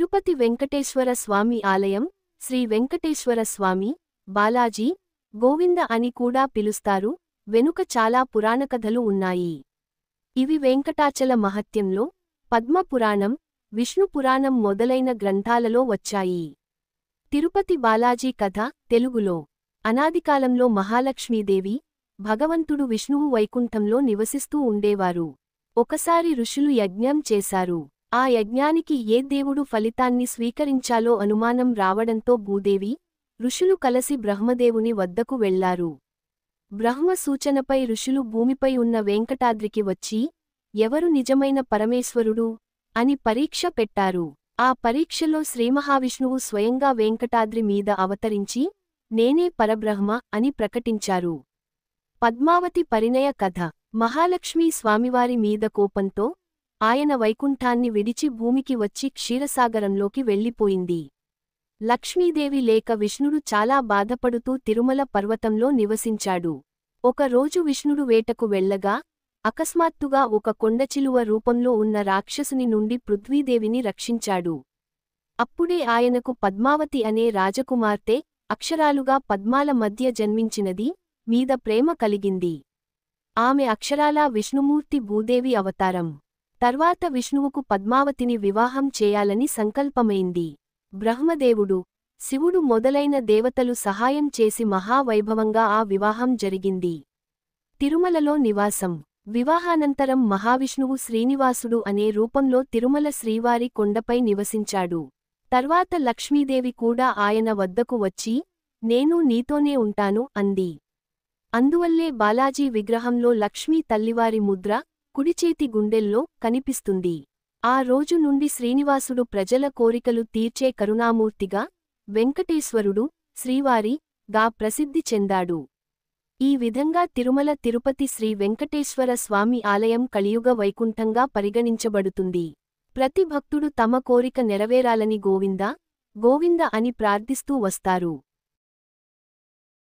తిరుపతి వెంకటేశ్వర స్వామి ఆలయం శ్రీ వెంకటేశ్వర స్వామి, బాలాజీ, గోవింద అని కూడా పిలుస్తారు. వెనుక చాలా పురాణకథలు ఉన్నాయి. ఇవి వెంకటాచల మహత్యంలో, పద్మపురాణం, విష్ణుపురాణం మొదలైన గ్రంథాలలో వచ్చాయి. తిరుపతి బాలాజీ కథ తెలుగులో. అనాదికాలంలో మహాలక్ష్మీదేవి, భగవంతుడు విష్ణువు వైకుంఠంలో నివసిస్తూ ఉండేవారు. ఒకసారి ఋషులు యజ్ఞం చేశారు. ఆ యజ్ఞానికి ఏ దేవుడు ఫలితాన్ని స్వీకరించాలో అనుమానం రావడంతో భూదేవి, ఋషులు కలసి బ్రహ్మదేవుని వద్దకు వెళ్లారు. బ్రహ్మ సూచనపై ఋషులు భూమిపై ఉన్న వెంకటాద్రికి వచ్చి, ఎవరు నిజమైన పరమేశ్వరుడు అని పరీక్ష పెట్టారు. ఆ పరీక్షలో శ్రీమహావిష్ణువు స్వయంగా వెంకటాద్రి మీద అవతరించి, నేనే పరబ్రహ్మ అని ప్రకటించారు. పద్మావతి పరిణయ కథ. మహాలక్ష్మీ స్వామివారి మీద కోపంతో ఆయన వైకుంఠాన్ని విడిచి భూమికి వచ్చి క్షీరసాగరంలోకి వెళ్ళిపోయింది. లక్ష్మీదేవి లేక విష్ణుడు చాలా బాధపడుతూ తిరుమల పర్వతంలో నివసించాడు. ఒక రోజు విష్ణుడు వేటకు వెళ్లగా, అకస్మాత్తుగా ఒక కొండచిలువ రూపంలో ఉన్న రాక్షసుని నుండి పృథ్వీదేవిని రక్షించాడు. అప్పుడే ఆయనకు పద్మావతి అనే రాజకుమార్తె, అక్షరాలుగా పద్మాల మధ్య జన్మించినది, మీద ప్రేమ కలిగింది. ఆమె అక్షరాలా విష్ణుమూర్తి భూదేవి అవతారం. తర్వాత విష్ణువుకు పద్మావతిని వివాహం చేయాలని సంకల్పమైంది. బ్రహ్మదేవుడు, శివుడు మొదలైన దేవతలు సహాయం చేసి మహావైభవంగా ఆ వివాహం జరిగింది. తిరుమలలో నివాసం. వివాహానంతరం మహావిష్ణువు శ్రీనివాసుడు అనే రూపంలో తిరుమల శ్రీవారి కొండపై నివసించాడు. తర్వాత లక్ష్మీదేవి కూడా ఆయన వద్దకు వచ్చి, నేను నీతోనే ఉంటాను అంది. అందువల్లే బాలాజీ విగ్రహంలో లక్ష్మీ తల్లివారి ముద్ర కుడిచేతి గుండెల్లో కనిపిస్తుంది. ఆ రోజు నుండి శ్రీనివాసుడు ప్రజల కోరికలు తీర్చే కరుణామూర్తిగా, వెంకటేశ్వరుడు, శ్రీవారి గా ప్రసిద్ధి చెందాడు. ఈ విధంగా తిరుమల తిరుపతి శ్రీ వెంకటేశ్వర స్వామి ఆలయం కలియుగ వైకుంఠంగా పరిగణించబడుతుంది. ప్రతి భక్తుడు తమ కోరిక నెరవేరాలని గోవింద, గోవింద అని ప్రార్థిస్తూ వస్తారు.